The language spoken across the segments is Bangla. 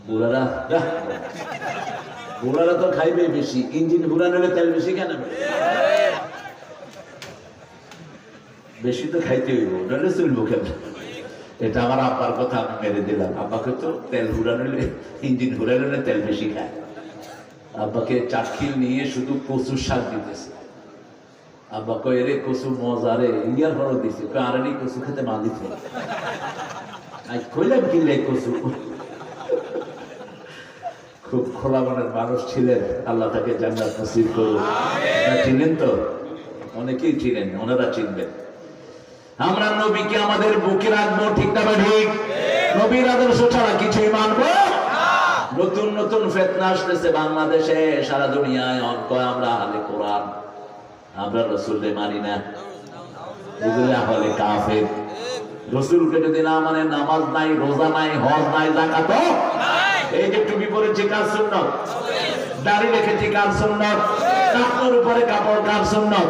বুড়ারা বুড়ারা তো খাইবে বেশি, ইঞ্জিন ঘুরানো হলে তেল বেশি কেন? বেশি তো খাইতে হইব, নাহলে চলবো কেন? এটা আমার আব্বার কথা, আমি মেরে দিলাম। আব্বাকে তো তেল ঘুরানো হলে, ইঞ্জিন ঘুরানো হলে তেল বেশি খায়। আব্বাকে চাটকিল নিয়ে শুধু কচুর শাক দিতেছে। আব্বা কয় রে কচু মজা রে, ইন্ডিয়ার ফল দিছে, আরেনি কচু খেতে মা দিছে। আজ কইলাম কিনলে কচু। খুব খোলা মনের মানুষ ছিলেন, আল্লাহ তাকে জান্নাত নসিব করুন। চিনেন তো, অনেকেই চিনেন, ওনারা চিনবেন। আমরা নবীকে আমাদের বুকে রাখবো, ঠিক না ঠিক? নবীর আদর্শ ছাড়া কিছুই মানবো। নতুন নতুন ফিতনা আসতেছে বাংলাদেশে, সারা দুনিয়ায়। আমরা আহলে কোরআন, আমরা রাসূলকে মানি না, এগুলো আহলে কাফের। রাসূলকে যদি না মানে, নামাজ নাই, রোজা নাই, হজ নাই, যাকাত নাই। এই যে টুপি পরেছে কার সুন্নাত? দাড়ি রেখেছে কার সুন্নাত? কাপড়ের উপরে কাপড় কার সুন্নাত?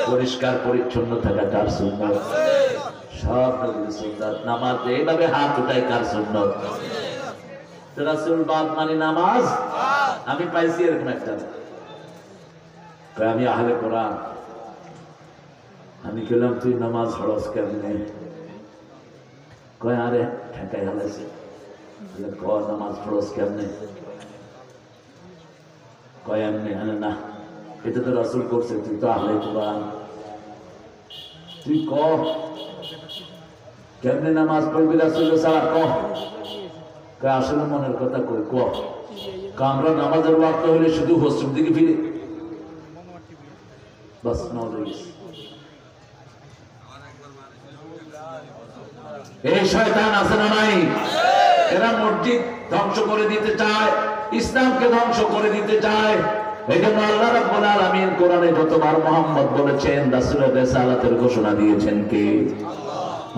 পরিষ্কার পরিচ্ছন্ন থাকা কার সুন্নাত? সব নবীর সুন্নাত। নামাজ এইভাবে হাত উঠায় কার সুন্নাত? রাসূল বাদ মানে নামাজ। আমি পাইছি এরকম একটা, আমি আহলে কোরআন। আমি বললাম তুই নামাজ পড়স কেমনে? কয় আরে ঠেকাই হালাইছে। নামাজ পড়স কেমনে? কয় এমনি। না, এটা তো রাসূল করছে, তুই তো আহলে কোরআন, তুই ক কেমনে নামাজ পড়বি রাসূল ছাড়া? কয় আসলে মনের কথা কই, ক। আমরা নামাজের ওয়াক্ত হলে শুধু পশ্চিম দিকে ফিরে, বাস নজর। এই শয়তান আছে না নাই? এরা মসজিদ ধ্বংস করে দিতে চায়, ইসলামকে ধ্বংস করে দিতে চায়। এই জন্য আল্লাহ রাব্বুল আলামিন কোরআনে যতবার মুহাম্মদ বলেছেন, রাসূলের রিসালাতের ঘোষণা দিয়েছেন কে?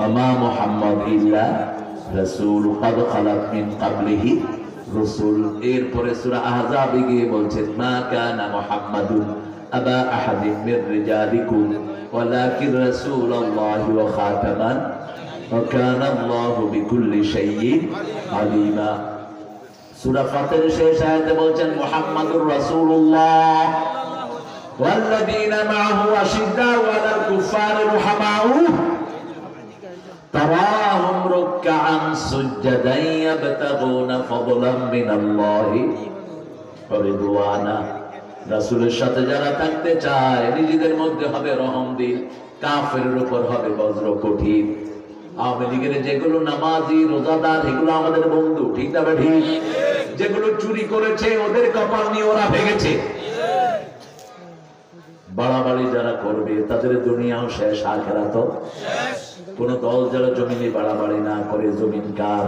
আমা মুহাম্মদ ইল্লা রাসূল ক্বাদ খালাত মিন ক্বাবলিহি রাসূল। এরপরে সূরা আহজাবে গিয়ে বলছেন, মা কানা মুহাম্মাদুন আবা আহাদিন মির রিজালিকুম ওয়ালাকিন রাসূলুল্লাহি ওয়া খাতামান ওয়া কানা আল্লাহু বিকুল্লি শাইইন আলিমা। সূরা ফাতির শেষ আয়াতে বলছেন, মুহাম্মাদুর রাসূলুল্লাহ ওয়াল্লাযীনা মা'আহু আশিদ্দাউ আলাল কুফফারি রুহামাউ তারাহুম রুকআন সুজদান ইয়াবতাগুনা ফাদলাম মিনাল্লাহি ওয়া রিদওয়ানা। রাসূলের সাথে যারা থাকতে চায়, নিজেদের মধ্যে হবে রহম দিল, কাফেরের উপর হবে বজ্র কঠিন। আওয়ামী লীগের যেগুলো নামাজি রোজাদার, এগুলো আমাদের বন্ধু, ঠিক না ঠিক? যেগুলো চুরি করেছে, ওদের কপাল নিয়ে ওরা ভেঙেছে। বাড়াবাড়ি যারা করবে, তাদের দুনিয়াও শেষ, আখিরাতও শেষ। কোন দল যারা জমিনে বাড়াবাড়ি না করে, জমিন কার?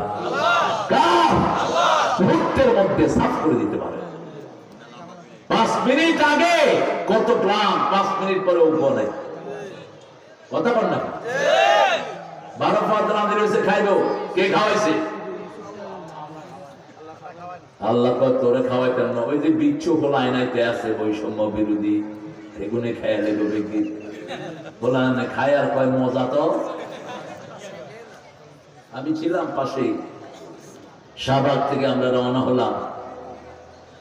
কার? মুহূর্তের মধ্যে সাফ করে দিতে পারে। 5 মিনিট আগে কত প্লান, 5 মিনিট পরে উপনে কথা বল না। 12 ফাত রাঁধে রয়েছে, খাইলো কে? খাওয়াইছে আল্লাহ। তোরে খাওয়াইতেন না? ওই যে বিচ্ছু খোলায় নাইতে আছে, বৈষম্য বিরোধী, এগুনে খাইয়া লেগো বেগি বলা না, খায় আর কয় মজা তো। আমি ছিলাম পাশেই, শাহবাগ থেকে আমরা রওনা হলাম।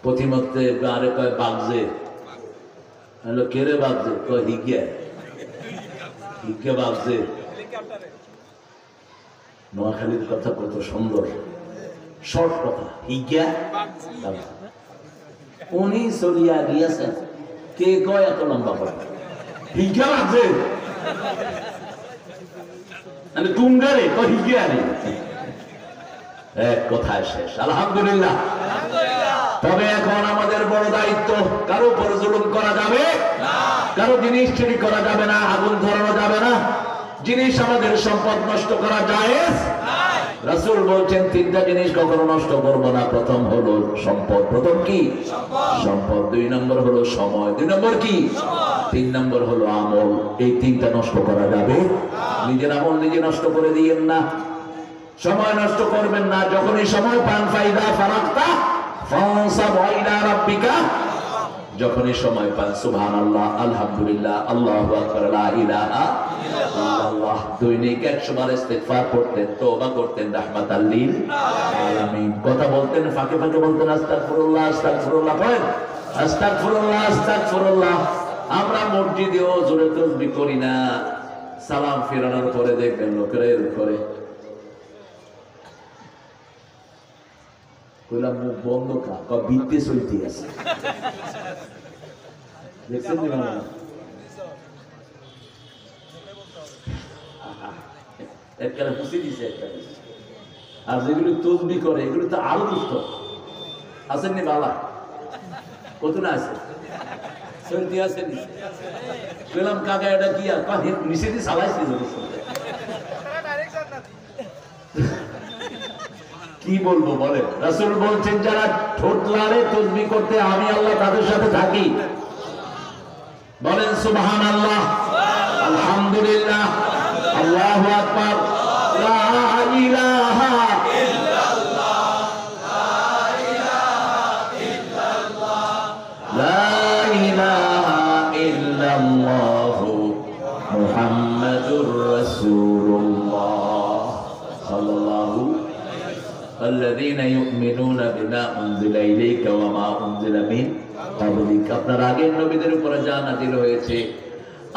প্রতিমধ্যে আরে কয় বাগজে, কেরে বাগজে? কয় হিগিয়া, হিগিয়া বাগজে। নোয়াখালীর কথা কত সুন্দর, শর্ট কথা, হিগিয়া। উনি চলিয়া গিয়েছেন, কে কয় এত লম্বা কথা? হিগিয়া বাগজে তুঙ্গারে কয় হিগিয়া নেই, এক কথায় শেষ। আলহামদুলিল্লাহ। তবে এখন আমাদের বড় দায়িত্ব, কারো উপর জুলুম করা যাবে না, কারো জিনিস চুরি করা যাবে না, আগুন ধরানো যাবে না, জিনিস আমাদের সম্পদ নষ্ট করা জায়েজ নাই। রাসূল বলছেন 3টা জিনিস কখনো নষ্ট করব না। প্রথম হলো সম্পদ। প্রথম কি? সম্পদ। 2 নম্বর হলো সময়। 2 নম্বর কি? 3 নম্বর হলো আমল। এই 3টা নষ্ট করা যাবে না। নিজের আমল নিজে নষ্ট করে দিয়েন না, সময় নষ্ট করবেন না। যখনই সময় পান, ফাইদা ফারাগতা ফানসাব ইলা রাব্বিকা, যখনই সময় পান সুবহানাল্লাহ, আলহামদুলিল্লাহ, আল্লাহু আকবার, লা ইলাহা ইল্লাল্লাহ। দৈনিক 100 বার ইস্তিগফার করতেন, তওবা করতেন, রাহমাতাল লিল আলামিন। কথা বলতেন ফাঁকে ফাঁকে বলতেন আস্তাগফিরুল্লাহ আস্তাগফিরুল্লাহ, বলেন আস্তাগফিরুল্লাহ আস্তাগফিরুল্লাহ। আমরা মসজিদেও জোরে তাসবিহ করি না, সালাম ফেরানোর পরে দেখবেন লোকেরা এরকম করে, কইলাম মুখ বন্ধ কা বিদ্যে চলতে আছে, দেখছেন না? একবারে খুশি দিছে একবারে। আর যেগুলো তসবিহ করে এগুলো তো আরো দুষ্ট আছেন নি বালা, কত না আছে চলতে আছে। বললাম কাকা এটা কি আর নিচে দিয়ে চালাইছি, কি বলবো বলে? রাসূল বলছেন যারা ঠোঁট লাড়ে তাসবিহ করতে আমি আল্লাহ তাদের সাথে থাকি। বলেন সুবহানাল্লাহ, আলহামদুলিল্লাহ, আল্লাহু আকবার, লা ইলাহা ইল্লাল্লাহ, লা ইলাহা ইল্লাল্লাহ, লা ইলাহা ইল্লাল্লাহ, মুহাম্মাদুর রাসূলুল্লাহ সাল্লাল্লাহু আল্লাযীনা ইউমিনুনা বিমা উনজিলা ইলাইকা ওয়া মা উনজিলা মিন কাবলিক। আপনার আগের নবীদের উপরে যা নাযিল হয়েছে,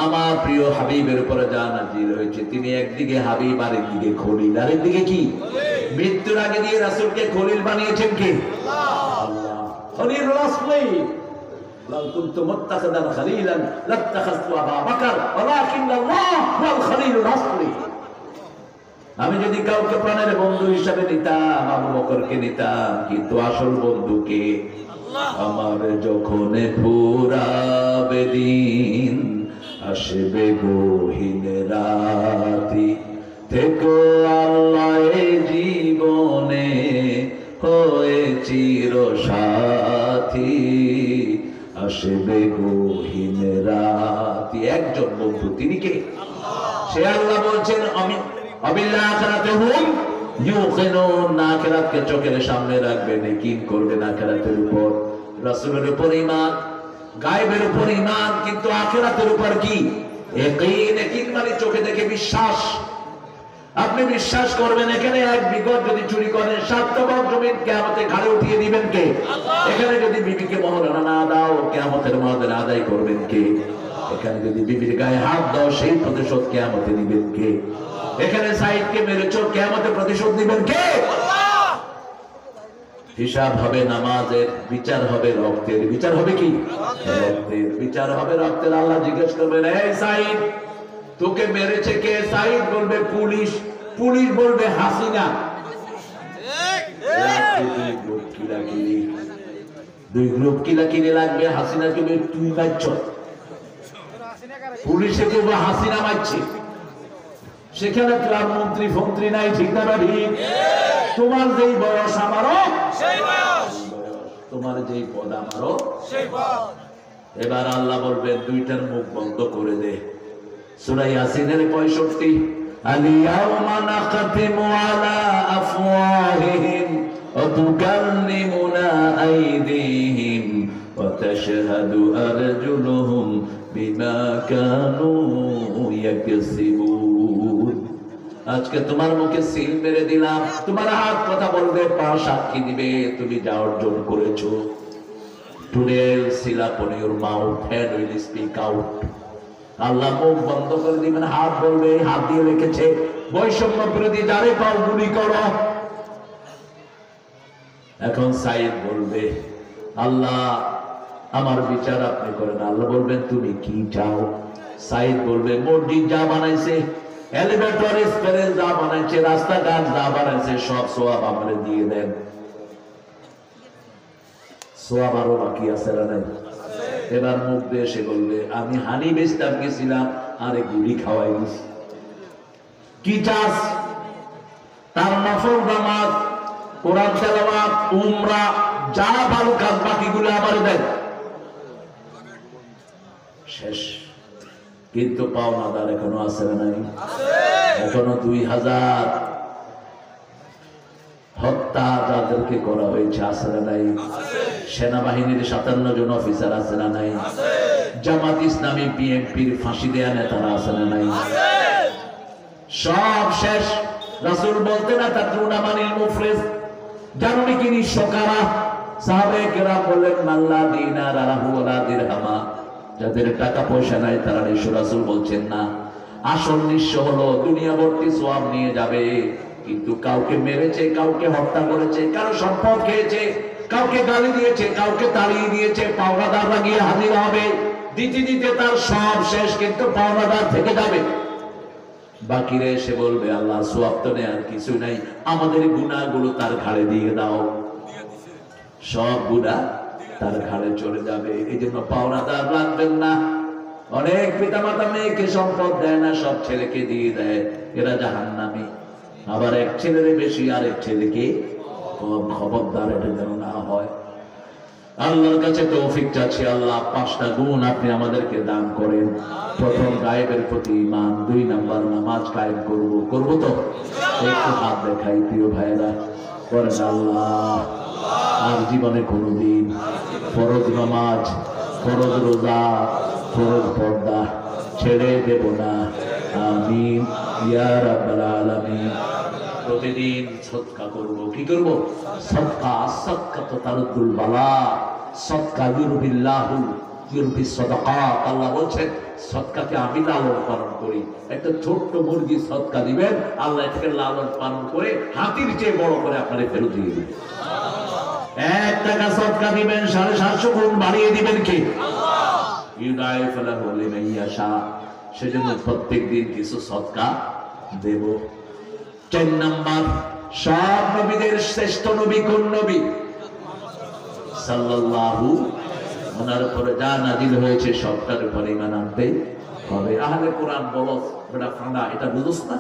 আমার প্রিয় হাবিবের উপরে যা নাযিল হয়েছে, তিনি একদিকে হাবিব আর একদিকে খলিল। আর একদিকে কি? মৃত্যুর আগে দিয়ে রাসূলকে খলিল বানিয়েছেন কে? আল্লাহ। খলিলুল আসলি লাউ কুনতু মুত্তাখিদান খলিলান লাত্তাখাযতু আবা বকর ওয়ালাকিন্নাল্লাহ ওয়াল খলিলুল আসলি। আমি যদি কাউকে প্রাণের বন্ধু হিসাবে নিতাম আবু বকরকে নিতাম, কিন্তু আসল বন্ধুকে আমার যখন ফুরাবে দিন আসবে গহীন রাতি, থেকো আল্লাহ জীবনে হয়ে চির সাথী, আসবে গহীন রাতি। একজন বন্ধু, তিনি কে? সে আল্লাহ বলছেন আমি আখিরাতকে চোখের সামনে রাখবেন, ইয়াকিন করবেন আখিরাতের উপর, রাসূলের উপর ঈমান, গায়বের উপর ঈমান, কিন্তু আখিরাতের উপর কি? ইয়াকিন। ইয়াকিন মানে চোখে দেখে বিশ্বাস। আপনি বিশ্বাস করবেন এখানে এক বিঘত যদি চুরি করেন 7 তবক জমিন কিয়ামতে ঘাড়ে উঠিয়ে দিবেন কে? এখানে যদি বিবিকে মহরানা না দাও কিয়ামতের ময়দানে আদায় করবেন কে? এখানে যদি বিবির গায়ে হাত দাও সেই প্রতিশোধ কিয়ামতে নিবেন কে? এখানে সাইদকে মেরেছো কিয়ামতে প্রতিশোধ দিবেন কে? আল্লাহ। হিসাব হবে নামাজের, বিচার হবে রক্তের। বিচার হবে কি? রক্তের। বিচার হবে রক্তের। আল্লাহ জিজ্ঞেস করবেন, এই সাইদ তোকে মেরেছে কে? সাইদ বলবে পুলিশ। পুলিশ বলবে হাসিনা। দুই গ্রুপ কিলাকিলি লাগবে। হাসিনা কে তুই মারছ, পুলিশে কেউ হাসিনা মারছে। সেখানে ক্লাব মন্ত্রী ফন্ত্রী নাই, ঠিক না ঠিক? তোমার যেই বয়স আমারও সেই বয়স, তোমার যেই পদ আমারও সেই পদ। এবার আল্লাহ বলবেন দুইটার মুখ বন্ধ করে দে। সূরা ইয়াসিনের 65, আলিয়াউমা নাখতিমু আলা আফওয়াহিহিম ওয়া তুকাল্লিমুনা আইদিহিম ওয়া তাশহাদু আরজুলুহুম বিমা কানু ইয়াকসিবুন। আজকে তোমার মুখে সিল মেরে দিলাম, তোমার হাত কথা বলবে, পা সাক্ষী দিবে তুমি যা অর্জন করেছো। Today seal upon your mouth, head will speak out. আল্লাহ মুখ বন্ধ করে দিবেন, হাত বলবে, হাত দিয়ে রেখেছে বৈষম্য বিরোধী যারে পাও গুলি করো। এখন সাইদ বলবে, আল্লাহ আমার বিচার আপনি করেন। আল্লাহ বলবেন তুমি কি চাও? সাইদ বলবে মসজিদ যা বানাইছে, এলিভেটর স্পেস যা বানাইছে, রাস্তাঘাট যা বানাইছে সব সওয়াব আমারে দিয়ে দেন। সওয়াব আরো বাকি আছে না নাই? এবার মুখ দিয়ে সে বলবে আমি হানি বেচতাম গেছিলাম আরে গুলি খাওয়াই দিছি। কি চাস? তার নফল নামাজ, কোরআন তেলাওয়াত, উমরা যা ভালো কাজ বাকিগুলো আমারে দেন। শেষ। কিন্তু পাওনাদার এখনো আছে না নাই? এখনো 2000 হত্যা যাদেরকে করা হয়েছে আছে না নাই? সেনাবাহিনীর 57 জন অফিসার আছে না নাই? জামাত ইসলামী বিএনপির ফাঁসি দেয়া নেতারা আছে না নাই? সব শেষ। রাসূল বলতেন না তাদরুনা মানিল মুফলিস, জানুনি কি নিঃস্ব কারা? সাহাবায়ে কেরাম বললেন মাল্লা দিনার আলাহু ওয়ালা দিরহামা, যাদের টাকা পয়সা নাই তারা নিঃস্ব। রাসূল বলছেন না, আসল নিঃস্ব হলো দুনিয়া ভর্তি সওয়াব নিয়ে যাবে, কিন্তু কাউকে মেরেছে, কাউকে হত্যা করেছে, কারো সম্পদ খেয়েছে, কাউকে গালি দিয়েছে, কাউকে তাড়িয়ে দিয়েছে, পাওনাদাররা গিয়ে হাজির হবে, দিতে দিতে তার সব শেষ, কিন্তু পাওনাদার থেকে যাবে। বাকিরে এসে বলবে আল্লাহ সওয়াব তো নেই, আর কিছু নাই, আমাদের গুনাহগুলো তার ঘাড়ে দিয়ে দাও। সব গুনাহ তার ঘাড়ে চলে যাবে। এই জন্য পাওনাদার লাগবেন না। অনেক পিতামাতা মেয়েকে সম্পদ দেয় না, সব ছেলেকে দিয়ে দেয়, এরা জাহান্নামী। আবার এক ছেলের বেশি আরেক ছেলেকে কম। খবরদার এটা যেন না হয়। আল্লাহর কাছে তৌফিক চাচ্ছি, আল্লাহ 5টা গুণ আপনি আমাদেরকে দান করেন। প্রথম, গায়েবের প্রতি ঈমান। 2 নাম্বার, নামাজ কায়েম করব তো? একটু হাত দেখাই প্রিয় ভাইরা, করেন আল্লাহ আর জীবনে কোনোদিন ফরজ নামাজ, ফরজ রোজা, ফরজ পর্দা ছেড়ে দেব না। আমিন ইয়া রাব্বাল আলামিন। প্রতিদিন সদকা করব। কি করব? সদকা। সদকা তো তারুল বালা। সদকা ইউরবিল্লাহু ইউরবিস সাদাকাত। আল্লাহ বলেন সদকাকে আমি লালন পালন করি। একটা ছোট্ট মুরগি সদকা দিবেন, আল্লাহ এটাকে লালন পালন করে হাতির চেয়ে বড় করে আপনাকে ফেরত দিয়ে দিবেন। 1 টাকা সদকা দিবেন, 750 গুণ বাড়িয়ে দিবেন কে? আল্লাহ। ইউদাইফু লাহু লিমান ইয়াশা। সেজন্য প্রত্যেকদিন কিছু সদকা দেব। 4 নাম্বার, সব নবীদের শ্রেষ্ঠ নবী কোন নবী? সাল্লাল্লাহু। ওনার উপরে যা নাজিল হয়েছে সবটার উপরে ঈমান আনতে হবে। আহলে কোরআন বলো বেটা ফাঁদা, এটা বুঝোস না?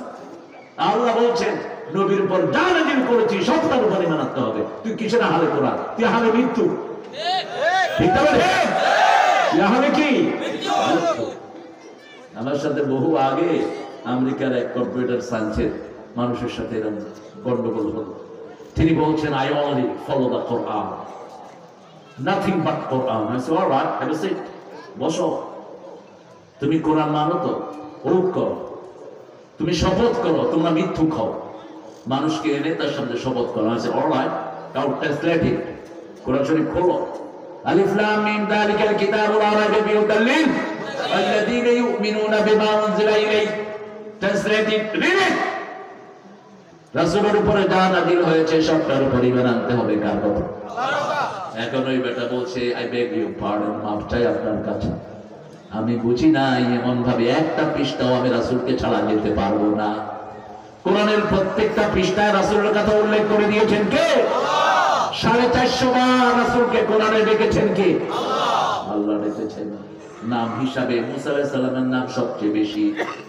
আল্লাহ বলছেন নবীর উপর যা নাজিল করেছি সবটার উপরে ঈমান আনতে হবে। তুই কিসের আহলে কোরআন? তুই আহলে মৃত্যু। ঠিক না? তুই আহলে কি? আমার সাথে বহু আগে আমেরিকার এক কম্পিউটার সায়েন্সের মানুষের সাথে এরকম গন্ডগোল হলো। তিনি বলছেন I only follow the Quran, nothing but Quran. I said, all right, have a seat. বসো। তুমি কোরআন মানো তো? ওয়াত করো। তুমি শপথ করো তোমরা মিথ্যুক হও। মানুষকে এনে তার সামনে শপথ করো। I said, all right, now translate it. কোরআন শরীফ খোলো। আলিফ লাম মিম যালিকাল কিতাবু লা রাইবা ফিহি হুদাল লিল আল্লাযীনা ইউমিনুনা বিমা উনজিলা ইলাইক। Translate it. Read it. রাসূলের উপরে যা নাযিল হয়েছে সবটার উপর ঈমান আনতে হবে। কার কথা? এখন ওই বেটা বলছে আই বেগ ইউ পার্ডন, মাফ চাই আপনার কাছে, আমি বুঝি নাই এমন ভাবে একটা পৃষ্ঠাও আমি রাসূলকে ছাড়া যেতে পারবো না। কোরআনের প্রত্যেকটা পৃষ্ঠায় রাসূলের কথা উল্লেখ করে দিয়েছেন কে? আল্লাহ। 450 বার রাসূলকে কোরআনে ডেকেছেন কে? আল্লাহ। আল্লাহ ডেকেছেন। নাম হিসাবে মুসা আলাইহিস সালামের নাম সবচেয়ে বেশি,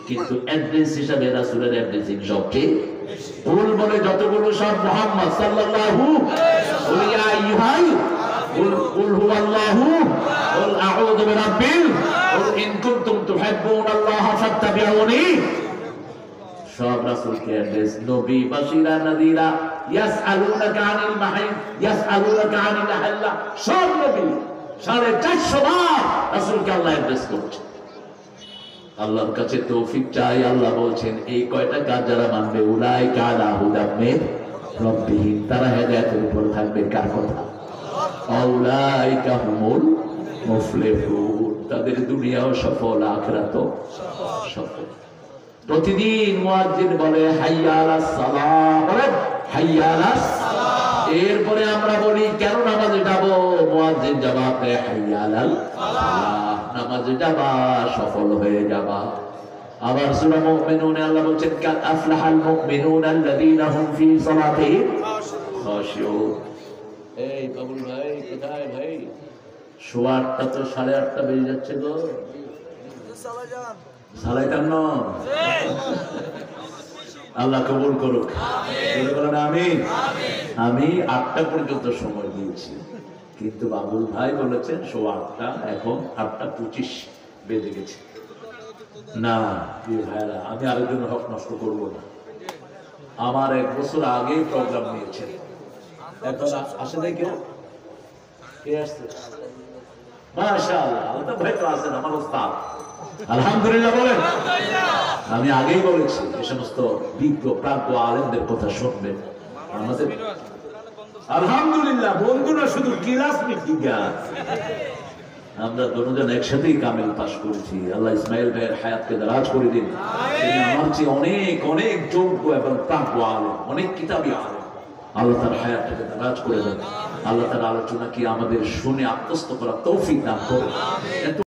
কিন্তু অ্যাড্রেস হিসাবে রাসূলের অ্যাড্রেসিং সবচেয়ে বেশি। কুল বলে যতগুলো সব মুহাম্মদ সাল্লাল্লাহু আলাইহি ওয়াসাল্লাম। قل هو الله قل اعوذ برب قل ان كنتم تحبون الله فاتبعوني। সব রাসূলকে অ্যাড্রেস। নবী বাশীরা নাযীরা, ইয়াসআলুনাকা আনিল মাহিদ ইয়াসআলুনাকা আনিল আহল্লা। সব নবী 450 বার রাসূলকে আল্লাহ অ্যাড্রেস করছে। আল্লাহর কাছে তৌফিক চাই। আল্লাহ বলছেন এই কয়টা কাজ যারা মানবে উলাইকা আলা হুদাম মির রাব্বিহিম, তারা হেদায়েতের উপর থাকবে। কার কথা? আউলাইকা হুমুল মুফলিহুন। তাদের দুনিয়াও সফল, আখিরাতও সফল। প্রতিদিন মুয়াজ্জিন বলে হাইয়া আলাস সালাহ, বলেন হাইয়া আলাস সালাহ। এরপরে আমরা বলি কেন নামাজে যাব? মুয়াজ্জিন জবাব দেয় হাইয়া আলাল ফালাহ, নামাজে যাবা সফল হয়ে যাবা। আবার সূরা মুমিনুনে আল্লাহ বলেন কাদ আফলাহাল মুমিনুনা আল্লাযীনা হুম ফি সালাতিহিম খাশিউন। এই বাবুল ভাই কোথায় ভাই? 8:15 তো 8:30 বেজে যাচ্ছে গো। আল্লাহ কবুল করুক। আমিন। আমি 8টা পর্যন্ত সময় দিয়েছি, কিন্তু বাবুল ভাই বলেছেন 8:15, এখন 8:25 বেজে গেছে। না প্রিয় ভাইরা, আমি আরেকজনের হক নষ্ট করব না। আমার 1 বছর আগেই প্রোগ্রাম নিয়েছেন, এখন আসে নাই কেউ? কে আসছে? মাশাআল্লাহ, আল্লাহ ভাই তো আছেন, আমার ওস্তাদ। আলহামদুলিল্লাহ বলেন। আমি আগেই বলেছি এই সমস্ত বিজ্ঞ প্রাজ্ঞ আলেমদের কথা শুনবেন। আমাদের আলহামদুলিল্লাহ, বন্ধুরা শুধু ক্লাস মিটিং। আমরা দুজন একসাথেই কামিল পাস করেছি। আল্লাহ ইসমাইল ভাইয়ের হায়াতকে দারাজ করে দিন। তিনি আমার চেয়ে অনেক অনেক যোগ্য এবং প্রাজ্ঞ আলেম, অনেক কিতাবী আলেম। আল্লাহ তার হায়াতটাকে দারাজ করে দেন। আল্লাহ তার আলোচনা কি আমাদের শুনে আত্মস্থ করার তৌফিক দান করুন।